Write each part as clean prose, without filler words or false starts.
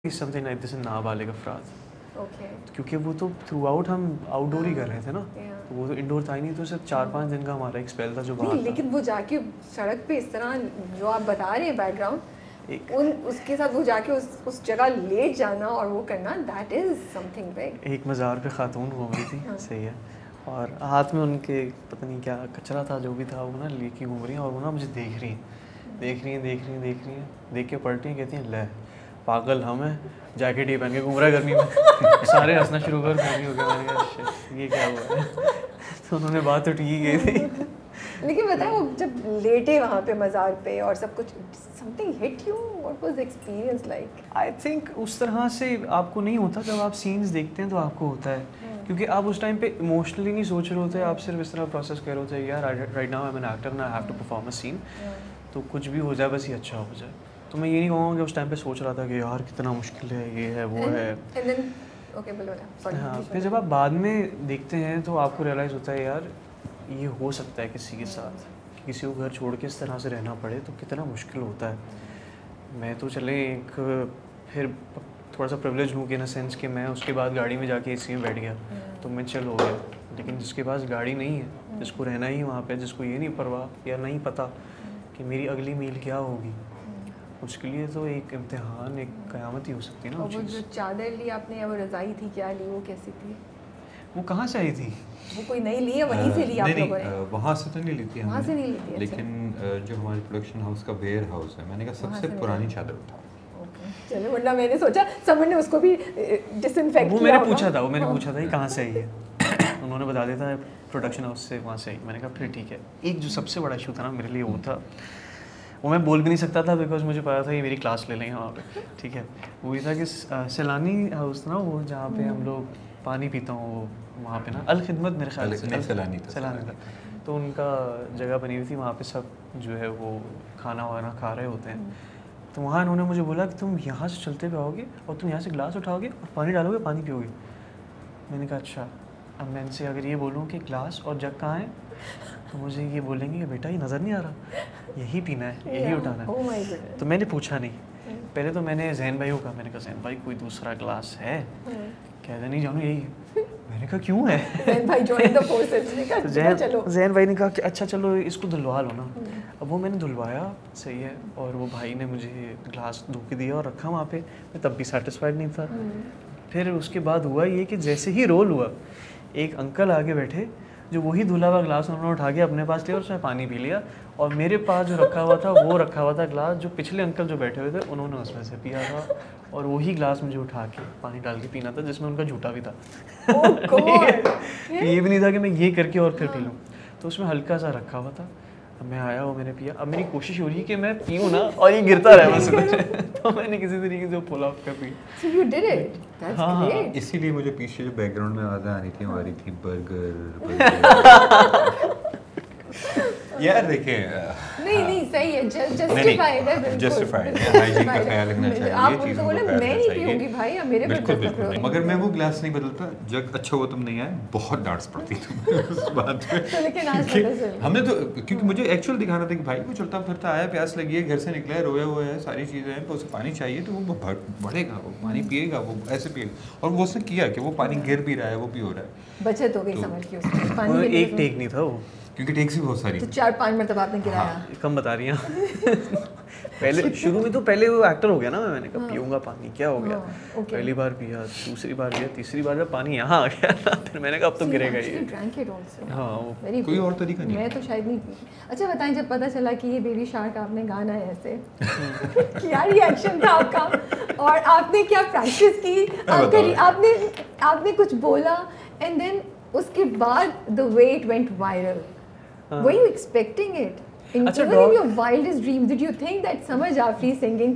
Something like this in नाबालिग अफराद। Okay. क्योंकि वो तो थ्रू आउट हम आउटडोर ही कर रहे थे ना, Yeah. तो वो तो इंडोर था ही नहीं, तो सिर्फ 4-5 दिन का हमारा एक स्पेल था जो नहीं, बाहर था। लेकिन वो जाके सड़क पे इस तरह जो आप बता रहे हैं बैकग्राउंड, एक उसके साथ वो जाके उस जगह लेट जाना और वो करना, दैट इज समथिंग बिग। एक मज़ार पे खातून घूम रही थी, हाँ। सही है, और हाथ में उनके पता नहीं क्या कचरा था, जो भी था वो ना लेके घूम रही हैं, और वो ना मुझे देख रही हैं, देख के पलटी हैं, कहती हैं ले पागल हम हैं, जैकेट ही पहन के घूम रहा है गर्मी में। सारे हंसना शुरू कर, मैं भी हो गया, मैंने कहा "Shit, ये क्या हुआ है?" तो उन्होंने बात तो ठीक गई थी। लेकिन बताए वो जब लेटे वहाँ पे मज़ार पे और सब कुछ, something hit you, what was the experience like? I think उस तरह से आपको नहीं होता, जब आप सीन्स देखते हैं तो आपको होता है, क्योंकि आप उस टाइम पे इमोशनली नहीं सोच रहे होते, आप सिर्फ इस तरह प्रोसेस कर रहे होते हैं, यार right now I am an actor and I have to perform a scene, तो कुछ भी हो जाए बस ये अच्छा हो जाए। तो मैं ये नहीं कहूँगा कि उस टाइम पे सोच रहा था कि यार कितना मुश्किल है, ये है वो है। एंड देन ओके बोलो ना, सॉरी। हाँ, फिर जब आप बाद में देखते हैं तो आपको रियलाइज़ होता है यार ये हो सकता है किसी के साथ, कि किसी को घर छोड़ के इस तरह से रहना पड़े तो कितना मुश्किल होता है। मैं तो चले एक फिर थोड़ा सा प्रिविलेज हूँ कि इन सेंस कि मैं उसके बाद गाड़ी में जाके एसी में बैठ गया तो मैं चिल हो गया, लेकिन जिसके पास गाड़ी नहीं है, जिसको रहना ही वहाँ पे, जिसको ये नहीं परवाह या नहीं पता कि मेरी अगली मील क्या होगी, उसके लिए तो एक इम्तिहान, एक क़यामत ही हो सकती है ना। और वो जो चादर ली आपने या वो रज़ाई थी, क्या ली, वो कैसी थी? वो कहाँ से आई थी? वो कोई नई ली है, वहीं से ली आप लोगों ने? वहाँ से तो नहीं ली थी वहाँ से हमने, नहीं ली थी, अच्छा। लेकिन जो हमारे प्रोडक्शन हाउस का वेयर हाउस है, मैंने कहा वहाँ सबसे से पुरानी मिली। चादर उठाओ। चलो, वरना मैंने सोचा समन ने उसको भी डिसइंफेक्ट वो किया मैंने होगा। पूछा था, हाँ। ये कहाँ से आई है। उन्होंने बता दिया था प्रोडक्शन हाउस से, वहाँ से आई। मैंने कहा फिर ठीक है। एक जो सबसे बड़ा इशू था ना मेरे लिए वो था, वो मैं बोल भी नहीं सकता था बिकॉज मुझे पता था ये मेरी क्लास ले लेंगे वहाँ पे, ठीक है। वो ये था कि सैलानी हाउस था ना वो, जहाँ पे हम लोग पानी पीता हूँ, वो वहाँ पे ना अल खिदमत मेरे ख्याल से सैलानी था, तो उनका जगह बनी हुई थी वहाँ पे, सब जो है वो खाना वाना खा रहे होते हैं। तो वहाँ इन्होंने मुझे बोला कि तुम यहाँ से चलते हुए आओगे और तुम यहाँ से ग्लास उठाओगे और पानी डालोगे, पानी पियोगे। मैंने कहा अच्छा। अब मैं इनसे अगर ये बोलूँ कि ग्लास और जग कहाँ है, तो मुझे ये बोलेंगे कि बेटा ये नज़र नहीं आ रहा, यही पीना है, यही उठाना Oh my है। goodness. तो मैंने पूछा नहीं, पहले तो मैंने जैन भाई को कहा, मैंने कहा जैन भाई कोई दूसरा ग्लास है? कहते नहीं जानू यही है। मैंने कहा क्यों है? जैन भाई joined the forces, ने कहा, तो चलो। जैन भाई ने कहा कि अच्छा चलो इसको धुलवा लो ना। अब वो मैंने धुलवाया, सही है, और वो भाई ने मुझे ग्लास धो के दिया और रखा वहाँ पे। मैं तब भी सेटिस्फाइड नहीं था। फिर उसके बाद हुआ ये कि जैसे ही रोल हुआ, एक अंकल आगे बैठे, जो वही धुला हुआ ग्लास उन्होंने उठा के अपने पास लिया और उसमें पानी पी लिया, और मेरे पास जो रखा हुआ था वो रखा हुआ था ग्लास, जो पिछले अंकल जो बैठे हुए थे उन्होंने उसमें से पिया था, और वही ग्लास मुझे उठा के पानी डाल के पीना था, जिसमें उनका झूठा भी था। Oh God! ये भी नहीं था कि मैं ये करके और फिर पी लूँ, तो उसमें हल्का सा रखा हुआ था। अब मैं आया, वो मैंने पिया। अब मेरी कोशिश हो रही है कि मैं पीऊँ ना और ये गिरता रहे बस कुछ। तो मैंने किसी तरीके से पुल ऑफ कर P. So you did it. That's हाँ। great. इसीलिए मुझे पीछे जो बैकग्राउंड में आवाज़ें आ रही थी, हमारी थी बर्गर। यार देखें, नहीं सही है, जस्टिफाइड है, बिल्कुल जस्टिफाइड है, हाइजीन का ख्याल रखना चाहिए, आप उनको चीज़ों बोले का ख्याल मैं रखना नहीं चाहिए। पीऊंगी भाई, अब मेरे पे बिल्कुल मत बिल्कुल पकड़ो। नहीं। मगर मैं वो ग्लास नहीं बदलता, जग अच्छा हुआ तुम नहीं आए, बहुत डांट्स पड़ती थी उस बात पे। तो लेकिन आज पता चला। हमने तो, क्योंकि मुझे एक्चुअल दिखाना था कि भाई वो चलता फिरता आया, प्यास लगी है, घर से निकला है, रोया हुआ है, सारी चीज़ें हैं, तो उसे पानी चाहिए, तो वो बढ़ेगा, वो पानी पिएगा, वो ऐसे पिएगा। और वो उसने किया कि वो पानी गिर भी रहा है, वो भी हो रहा है। बचत हो गई समझ के उसकी पानी वो के लिए। एक टेक नहीं था वो, क्योंकि टेक्स भी बहुत सारी तो थी। 4-5 मरतबा आपने गिराया। कम बता रही हैं। पहले शुरू में तो पहले वो एक्टर हो गया ना, मैंने कहा पीऊंगा पानी, क्या हो गया। okay. पहली बार पिया, दूसरी बार पिया, तीसरी बार जब पानी यहाँ आ गया ना, फिर मैंने कहा अब तो गिरेगा Actually ये। drank it also. हाँ, वो Very कोई good. और तरीका नहीं। मैं तो शायद नहीं पी। अच्छा बताएं, जब पता चला कि ये बेबी शार्क आपने गाना है ऐसे, क्या रिएक्शन था आपका, और आपने क्या प्रैक्टिस की, आपने कुछ बोला, एंड देन उसके बाद the way it went viral, were you expecting it? अच्छा, Even in your wildest dreams, did you think that Samaj Afri singing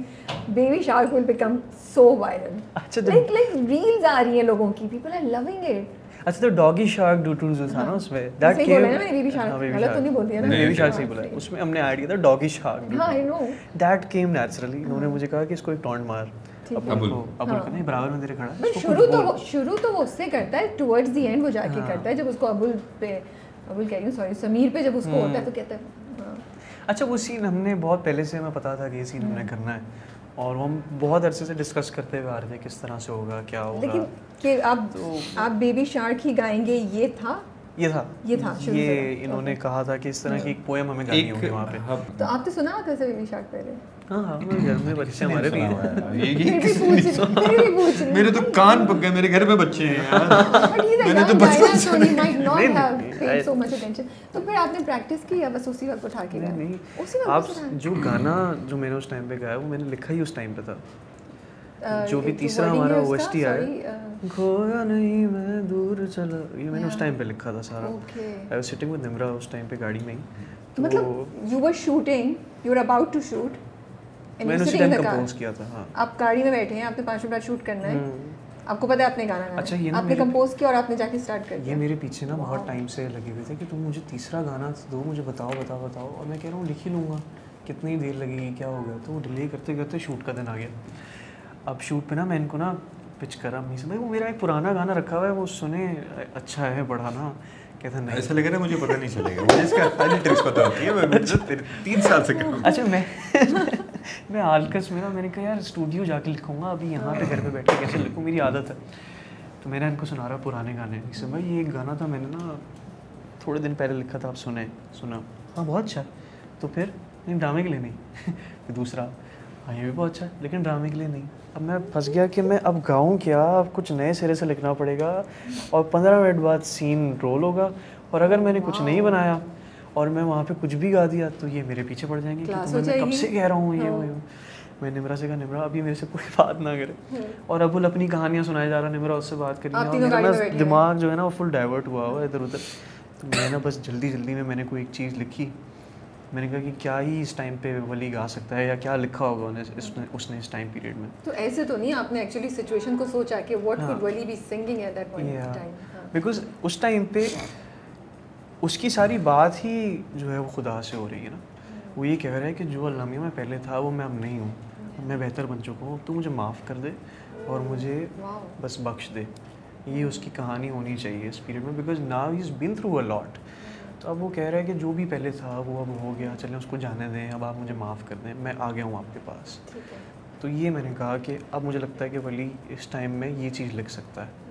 Baby Shark will become so viral? अच्छा, like reels आ रही हैं लोगों की, people are loving it. अच्छा, तो doggy shark डूटू जो था ना उसमें, दैट सही बोला है ना मैंने, बेबी शार्क, गलत तो नहीं बोल दिया ना? बेबी शार्क सही बोला है। उसमें हमने ऐड किया था डॉगी शार्क, हाँ, I know. That came naturally. इन्होंने मुझे कहा कि इसको एक टॉन्ट मार, अबुल को नहीं, बराबर में तेरे खड़ा है, बट इसको कुछ बोल। शुरू तो वो उससे करता है, टुवर्ड्स द एंड वो जाके करता है, जब उसको अबुल कह रही हूँ, सॉरी, समीर पे जब उसको होता है तो कहता है हाँ। अच्छा, वो सीन हमने बहुत पहले से हमें पता था कि ये सीन हमने करना है, और हम बहुत अरसे से डिस्कस करते हुए आ रहे थे किस तरह से होगा, क्या होगा। लेकिन कि आप बेबी शार्क ही गाएंगे, ये था शुरू ये से? इन्होंने कहा था कि इस तरह की एक पोएम हमें गानी होगी वहाँ पे। तो आपने सुना था बेबी शार्क पहले? हाँ हमारे घर में बच्चे हमारे भी हैं। फिर भी पूछ रही मेरे तो कान पक गए, मेरे घर में बच्चे हैं यार। मैंने तो बचपन से तो फिर आपने प्रैक्टिस की या बस उसी वक्त उठा के गाया? नहीं, उसी वक्त आप उठा? जो गाना जो मैंने उस टाइम पे गाया वो मैंने लिखा ही उस टाइम पे था। जो भी जो तीसरा wording हमारा है उसका, OST आया, sorry, खोया नहीं मैं दूर चला, ये मैंने उस टाइम पे लिखा था सारा। Okay. I was sitting with Nimra उस टाइम पे गाड़ी में ही। तो मतलब you were shooting, you were about to shoot, and मैंने you're उसी sitting in time the car. Compose किया था। हाँ आप गाड़ी में बैठे हैं, आपने 5 मिनट बाद शूट करना है, आपको पता है आपने गाना गाना अच्छा, है, ये ना आपने मेरे- कंपोज किया और आपने जाके स्टार्ट कर ये दिया। मेरे पीछे ना बहुत टाइम से लगे हुए थे कि तुम मुझे तीसरा गाना दो, मुझे बताओ। और मैं कह रहा हूँ लिख ही लूँगा, कितनी देर लगेगी, क्या होगा। तो डिले करते करते शूट का दिन आ गया। अब शूट पे ना मैं इनको ना पिच करा, मैं भाई वो मेरा एक पुराना गाना रखा हुआ है, वो सुने, अच्छा है बड़ा ना। कहता नहीं, ऐसा लग रहा है मुझे पता नहीं चलेगा, मुझे इसका सारी ट्रिक्स पता होती है, मैं 3 साल से कर रहा हूँ। अच्छा मैं आलकस में ना, मैंने कहा यार स्टूडियो जाके लिखूंगा, अभी यहाँ पे घर पे बैठ के कैसे लिखूँ, मेरी आदत है। तो मैंने इनको सुना रहा पुराने गाने, इससे भाई ये एक गाना था मैंने ना थोड़े दिन पहले लिखा था, आप सुना हाँ बहुत अच्छा। तो फिर नहीं, ड्रामे के लिए नहीं। फिर दूसरा, हाँ ये भी बहुत अच्छा, लेकिन ड्रामे के लिए नहीं। अब मैं फंस गया कि मैं अब गाऊँ क्या, अब कुछ नए सिरे से लिखना पड़ेगा, और 15 मिनट बाद सीन रोल होगा, और अगर मैंने कुछ नहीं बनाया और मैं वहाँ पे कुछ भी गा दिया तो ये मेरे पीछे पड़ जाएंगे कि तुम्हें मैं कब से कह रहा हूँ ये वो। मैं निम्रा से कहा, निम्रा अभी मेरे से कोई बात ना करे, और अबुल अपनी कहानियाँ सुनाया जा रहा, निम्रा उससे बात कर रही है, मेरा दिमाग जो है ना वो फुल डाइवर्ट हुआ हुआ इधर उधर। तो मैं ना बस जल्दी में मैंने कोई एक चीज़ लिखी, मैंने कहा कि क्या ही इस टाइम पे वली गा सकता है, या क्या लिखा होगा उसने इस टाइम पीरियड में। तो ऐसे तो नहीं, आपने एक्चुअली सिचुएशन को सोचा कि what could Wali be singing at that point in time. Because उस टाइम पे उसकी सारी बात ही जो है वो खुदा से हो रही है ना। वो ये कह रहा है कि जो अल्लाह में पहले था वो मैं अब नहीं हूँ, मैं बेहतर बन चुका हूँ, तो मुझे माफ़ कर दे और मुझे बस बख्श दे। ये उसकी कहानी होनी चाहिए इस पीरियड में, because now he is been through a lot. तो अब वो कह रहा है कि जो भी पहले था वो अब हो गया, चलें उसको जाने दें, अब आप मुझे माफ़ कर दें, मैं आ गया हूँ आपके पास। तो ये मैंने कहा कि अब मुझे लगता है कि वली इस टाइम में ये चीज़ लिख सकता है।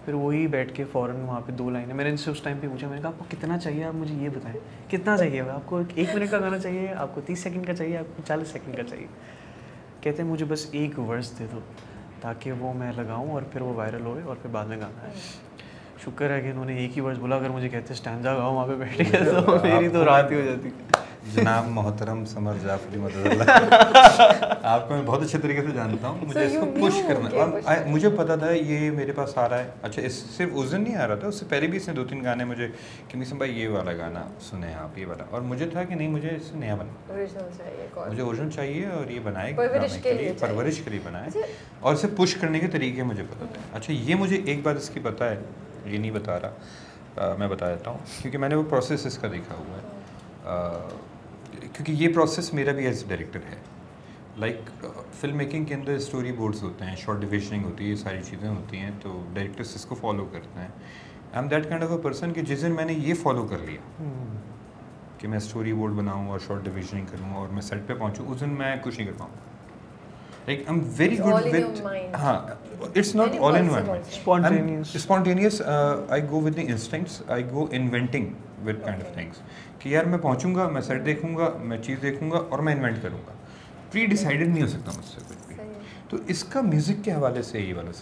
फिर वही बैठ के फ़ौरन वहाँ पे 2 लाइनें मैंने इनसे उस टाइम पे पूछा, मैंने कहा आपको कितना चाहिए, आप मुझे ये बताएं कितना चाहिए, आपको 1 मिनट का गाना चाहिए, आपको 30 सेकंड का चाहिए, आपको 40 सेकंड का चाहिए। कहते हैं मुझे बस एक वर्स दे दो ताकि वो मैं लगाऊं और फिर वो वायरल होए और फिर बाद में गाना है। शुक्र है कि इन्होंने एक ही वर्स बोला, अगर मुझे कहते स्टैंजा गाओ वहाँ पे बैठ के तो मेरी तो रात ही हो जाती। जनाब मोहतरम समर जाफरी मददल्लाह, आपको मैं बहुत अच्छे तरीके से जानता हूँ, मुझे इसको पुश करना, और मुझे पता था ये मेरे पास आ रहा है। अच्छा, इस सिर्फ उस दिन नहीं आ रहा था, उससे पहले भी इसने 2-3 गाने मुझे कि मिसम भाई ये वाला गाना सुने आप, ये वाला, और मुझे था कि नहीं मुझे इससे नया बना, मुझे ओरिजिनल चाहिए और ये बनाए परवरिश के लिए बनाए, और इसे पुश करने के तरीके मुझे पता थे। अच्छा, ये मुझे एक बात इसकी पता है, ये नहीं बता रहा, मैं बता देता हूँ क्योंकि मैंने वो प्रोसेस इसका देखा हुआ है, क्योंकि ये प्रोसेस मेरा भी एज डायरेक्टर है। लाइक फिल्म मेकिंग के अंदर स्टोरी बोर्ड्स होते हैं, शॉर्ट डिविजनिंग होती है, ये सारी चीज़ें होती हैं, तो डायरेक्टर्स इसको फॉलो करते हैं। I am that kind of a person कि जिस दिन मैंने ये फॉलो कर लिया कि मैं स्टोरी बोर्ड बनाऊँ और शॉर्ट डिविजनिंग करूँ और मैं सेट पे पहुँचूँ, उस दिन मैं कुछ नहीं कर पाऊँ। Like I'm very good with, it's not all in one mind. Spontaneous. I go with the instincts. I go inventing with kind of things. कि यार मैं पहुंचूंगा, मैं सेट देखूंगा, मैं चीज़ देखूंगा और मैं इन्वेंट करूंगा। प्री डिसाइडेड नहीं हो सकता मुझसे कुछ भी। तो इसका म्यूजिक के हवाले से ये वाला